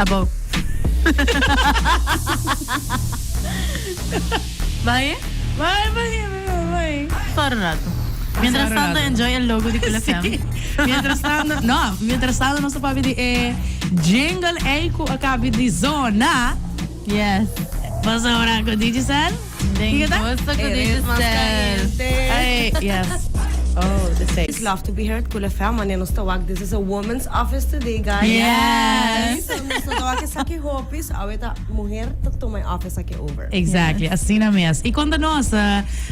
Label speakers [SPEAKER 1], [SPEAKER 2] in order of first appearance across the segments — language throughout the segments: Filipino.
[SPEAKER 1] About.
[SPEAKER 2] Bye.
[SPEAKER 3] Bye.
[SPEAKER 1] Para rato. Mientras tanto, enjoy el logo de Kula Fam.
[SPEAKER 3] Mientras tanto, nosso papi de jingle eco acabe de zona.
[SPEAKER 1] Yes.
[SPEAKER 3] Vas ahora con Digicel?
[SPEAKER 1] Ding gusto ko din
[SPEAKER 3] Ay, yes. Oh, the
[SPEAKER 2] It's love to be heard, Kula Fam. Nos tawag. This is a woman's office today, guys.
[SPEAKER 1] Yes.
[SPEAKER 2] So, nos tawag sa aking hopis. Awita, mujer, to my office aki over.
[SPEAKER 3] Exactly, assim na mes. E quando nós,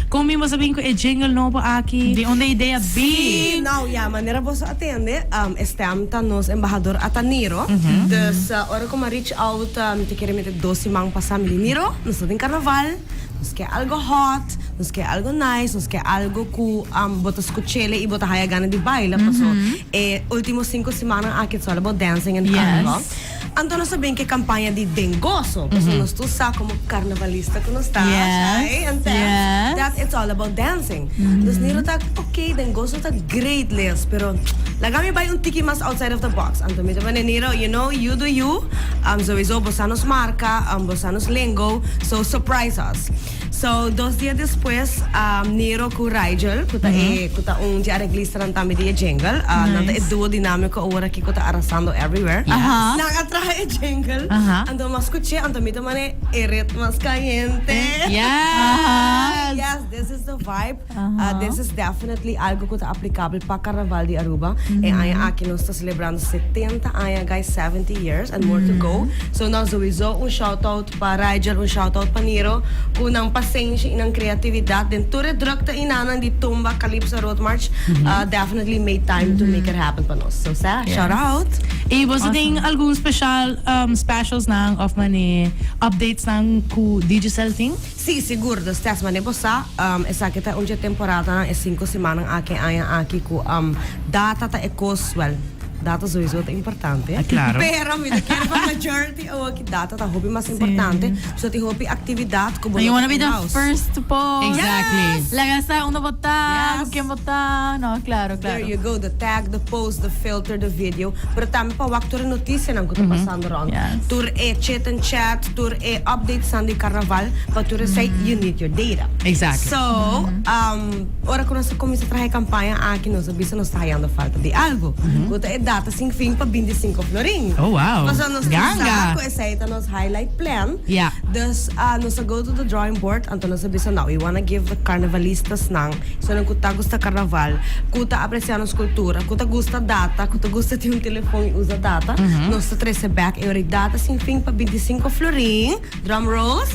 [SPEAKER 3] kung mo sabihin ko, jingle no po aki.
[SPEAKER 1] Di onde ideia
[SPEAKER 2] Sí,
[SPEAKER 1] B.
[SPEAKER 2] now, manera po sa atende, estamta nos embajador Ataniro. Dus, ora ko ma-reach out, te quiere meter 12 mang pasam Niro, nos din Carnaval, nos quer algo hot, nos quer algo nice, nos quer algo ku botas kuchele e bota haya gana de baila. So, últimos 5 semanas aqui it's all about dancing and carnival. Anto nós sabem que campanha de goso, porque nós tu sa como carnavalista que nós está, that it's all about dancing. Dus niro tak okay, goso tak great list, pero lagami ba yung tiki mas outside of the box. Anto mi taman niro, you know, you do you. Sowieso bosanos marca, bosanos lingo, so surprise us. So, 2 dias después, niro ku Rigel, kuta di areglista ng tami di jingle. Nanta duo dinamiko ora ki kuta arrasando everywhere. Nakatrahe jingle. Ando mas kuche, ando mito mane eret mas caliente. Yes, this is the vibe. This is definitely algo kuta applicable pa Carnaval de Aruba. Aya aqui nós está celebrando 70, aya guys 70 years and more to go. So nós sowieso shout out pa Rigel, shout out pa Niro, kunang pasensya inang kreatividad din ture drukta inanan di tumba Calypso Road March. Definitely made time to make it happen pa nos. So sa shout out.
[SPEAKER 3] E você tem algum specials ng of money updates ng ku Digicel thing?
[SPEAKER 2] Sí, seguro. Das test man po sa esa kita unja temporada ng 5 semanas aki aya aki ku data ta ekos well. Data sowieso é importante.
[SPEAKER 3] Claro.
[SPEAKER 2] Pero me quero pa majority o que data ta hobby mas importante. So ti hobby aktividad ko
[SPEAKER 1] You wanna be the first to post.
[SPEAKER 3] Exactly.
[SPEAKER 1] Lagasa uno bota, quem bota. No, claro.
[SPEAKER 2] There you go, the tag, the post, the filter, the video. Pero tami pa wakto rin notisya ng kuto pasando ron. Tur chat and chat, tur updates sa di Carnaval, pa tur say you need your data.
[SPEAKER 3] Exactly.
[SPEAKER 2] So, ora ko na sa komisa trahe kampanya akin no, sabi sa nos tahayang falta di algo. Kuta data sing fing pa 25 floring.
[SPEAKER 3] Oh wow.
[SPEAKER 2] Basta nos
[SPEAKER 3] Ganga.
[SPEAKER 2] ko esa ita nos highlight plan.
[SPEAKER 3] Yeah.
[SPEAKER 2] Dus nos go to the drawing board anto nos sabi sa now we wanna give the carnavalistas nang so nang kuta gusta carnaval, kuta aprecianos kultura, kuta gusta data, kuta gusta ti un telephone usa data. Nos sa trece back e ori data sing fing pa 25 floring. Drum rolls.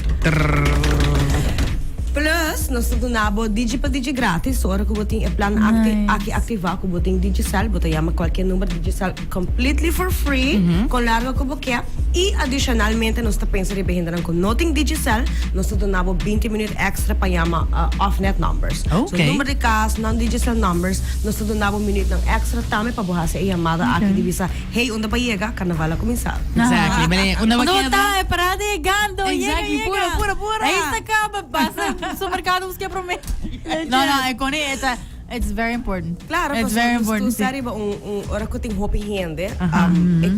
[SPEAKER 2] Plus, nós donamos digi pa digi grátis. So, ora ko boting plan aqui ativar ko boting Digicel, bota yama qualquer número Digicel completely for free, com largo ko boquia. E adicionalmente nós ta pensa rebehinda com noting Digicel, nós donamos 20 minutos extra pa yama off-net numbers. So, número de caso, non-Digicel numbers, nós donamos minuto ng extra tame pa buha sa yamada aqui divisa. Hey, onda pa yega, Carnaval a começar.
[SPEAKER 3] Exactly. Bale, una
[SPEAKER 1] Bota, parada llegando.
[SPEAKER 3] Exactly, pura.
[SPEAKER 1] Ahí está acá, pasa. Supermercado que promete. No, it's very important.
[SPEAKER 2] Claro,
[SPEAKER 1] it's very important.
[SPEAKER 2] Tu sabe ora ko ting hopi hende.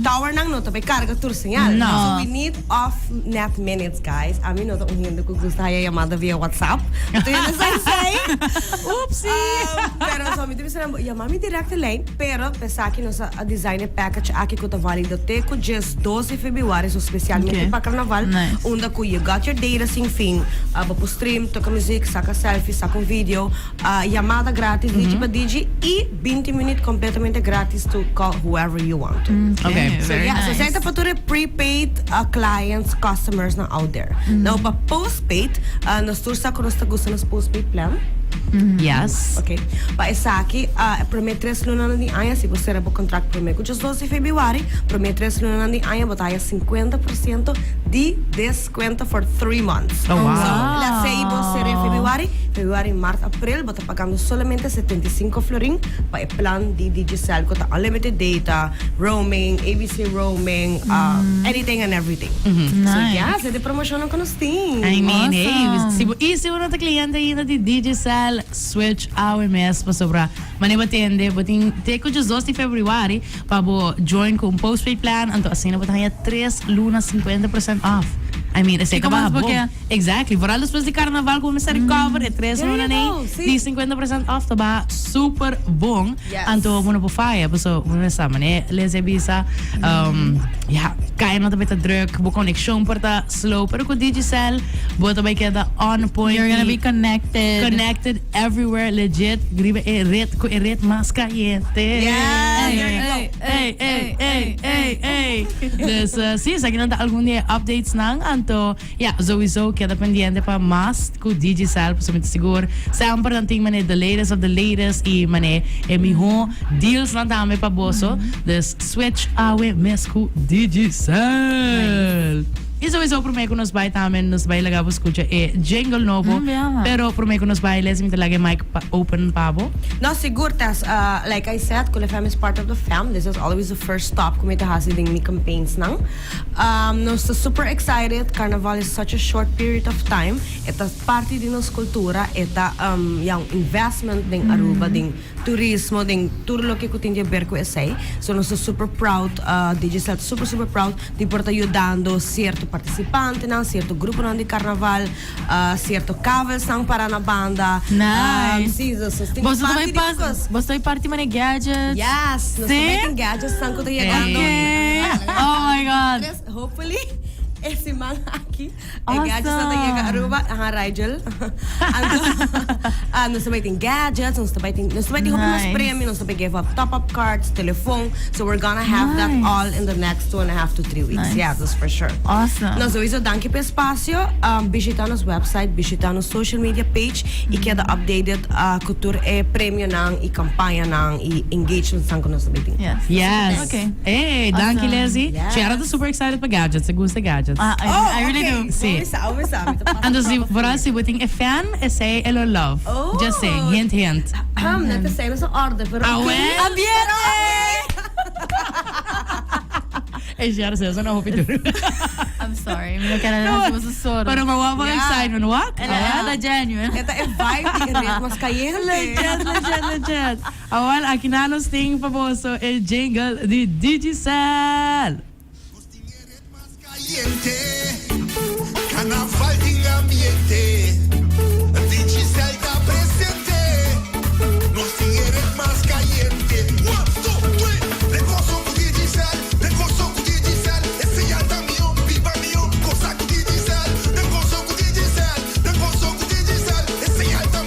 [SPEAKER 2] Tower nang no tape carga tur señal.
[SPEAKER 3] No.
[SPEAKER 2] So we need off net minutes, guys. A mí no ta hende ko gusta haya llamada via WhatsApp. Tu yun say. Oopsie. Pero so mi tibi sa mami direct line, pero pesa aqui nossa a designer package aqui ko ta válido te ko just 12 February so especialmente para Carnaval. Unda ko you got your data sing fing, po stream, toca music, saca selfie, saca video, llamada grátis digi pa digi e 20 minutos completamente grátis to call whoever you want to.
[SPEAKER 3] Okay,
[SPEAKER 2] So
[SPEAKER 3] very
[SPEAKER 2] so
[SPEAKER 3] nice.
[SPEAKER 2] sa ita pa to prepaid clients, customers na out there. Now pa postpaid, nos tursa ko nos gusto nos postpaid plan.
[SPEAKER 3] Yes.
[SPEAKER 2] Okay. Pa esaki, promete 3 lunas ni aya, si você rebo contract promete just 12 February, promete 3 lunas ni aya, botaya 50% de descuento for 3 months.
[SPEAKER 3] Oh, wow.
[SPEAKER 2] So, let's say você February, February, March, April, bota pagando solamente 75 florin pa e plan di Digicel ko ta unlimited data, roaming, ABC roaming, anything and everything. So
[SPEAKER 1] Nice.
[SPEAKER 2] yeah, sa de promosyon ko nos ting.
[SPEAKER 3] I mean,
[SPEAKER 1] Awesome.
[SPEAKER 3] easy uno ta kliyente yun di Digicel switch awe mes pa sobra manibatende buting te ko just 2 de February pabo join ko postpaid plan anto asina butang 3 lunas 50% off. I mean, esse
[SPEAKER 1] Fica mais
[SPEAKER 3] acabou.
[SPEAKER 1] porque-
[SPEAKER 3] Exactly. Para depois de Carnaval começar a recover, é 3
[SPEAKER 2] There
[SPEAKER 3] luna
[SPEAKER 2] you
[SPEAKER 3] nem,
[SPEAKER 2] go, see?
[SPEAKER 3] di 50% off, taba super bom.
[SPEAKER 2] Yes.
[SPEAKER 3] Anto muna po fire, so muna sa mane, leze bisa, ja, kaya na tabi ta druk, bu connection por ta slow, pero con Digicel, bu tabi kada on point.
[SPEAKER 1] You're gonna be connected
[SPEAKER 3] everywhere, legit. Gribe ret mas caliente.
[SPEAKER 2] Yeah,
[SPEAKER 3] Hey. Dus sim, sa ginanta algum dia updates nang anto, yeah, sowieso kada pendiente pa mas ku Digicel, so muito seguro. Sa ang importante mane the latest of the latest e mane miho deals na dami pa boso. Dus switch awe mes ku Digicel. E sowieso promei ko nos bay tamen nos bay lagabo escucha jingle novo.
[SPEAKER 1] Yeah.
[SPEAKER 3] Pero promei ko nos bay lesim talaga mic open pabo.
[SPEAKER 2] No, siguro, tas, like I said, Kul FM is part of the fam. This is always the first stop kung ito hasi ding ni campaigns nang. No, so super excited. Carnaval is such a short period of time. Ito parte din ng kultura. Ito yung investment ding Aruba, ding turismo, ding turlo ke kutin dia berko essay. So, no, so super proud. Digicel super proud di porta ayudando cierto participante nang, cierto grupo nang di Carnaval, cierto covers nang para na banda.
[SPEAKER 1] Nice.
[SPEAKER 2] Basta
[SPEAKER 1] Basta party man gadgets.
[SPEAKER 2] yes, nós
[SPEAKER 1] Sim?
[SPEAKER 2] também tem gadgets sang ko tayo
[SPEAKER 1] Okay. Oh my God.
[SPEAKER 2] hopefully esse man aqui
[SPEAKER 1] Awesome.
[SPEAKER 2] gadgets na tayo ka Aruba, Rigel. Nós também tem gadgets, nós também tem umas
[SPEAKER 1] Nice.
[SPEAKER 2] prêmios, nós também give up top-up cards, telephone. So we're gonna have that
[SPEAKER 1] Nice.
[SPEAKER 2] all in the next 2.5 to 3 weeks.
[SPEAKER 1] Nice.
[SPEAKER 2] Yeah, that's for sure.
[SPEAKER 1] Awesome.
[SPEAKER 2] Nós hoje danke pe espaço, visita nos website, visita nos social media page e queda updated cultura e prêmio nang e campanha nang e engagement sang ko nos meeting.
[SPEAKER 1] Yes.
[SPEAKER 3] Yes.
[SPEAKER 1] Okay.
[SPEAKER 3] Hey, thank you,
[SPEAKER 1] Awesome.
[SPEAKER 3] Leslie.
[SPEAKER 2] Yes.
[SPEAKER 3] She era super excited pa gadgets. Gusta gadgets.
[SPEAKER 1] I really do.
[SPEAKER 3] Sim.
[SPEAKER 2] Umisa.
[SPEAKER 3] Ando si Vorasi buting a fan, say hello love.
[SPEAKER 2] Oh.
[SPEAKER 3] Just saying, hint.
[SPEAKER 2] Nete say na sa order pero
[SPEAKER 3] Awe?
[SPEAKER 1] Ambiente!
[SPEAKER 3] Eh, siya rin sa na hopi duro.
[SPEAKER 1] I'm sorry. Hindi ka na masusuro.
[SPEAKER 3] Para mawawang
[SPEAKER 2] Yeah.
[SPEAKER 3] excitement, wak?
[SPEAKER 1] Ela genuine.
[SPEAKER 2] Ito e vibe di rin mas caliente.
[SPEAKER 3] Legit. Awal, akinanos ting famoso el jingle di Digicel.
[SPEAKER 4] Caliente, Carnaval en ambiente.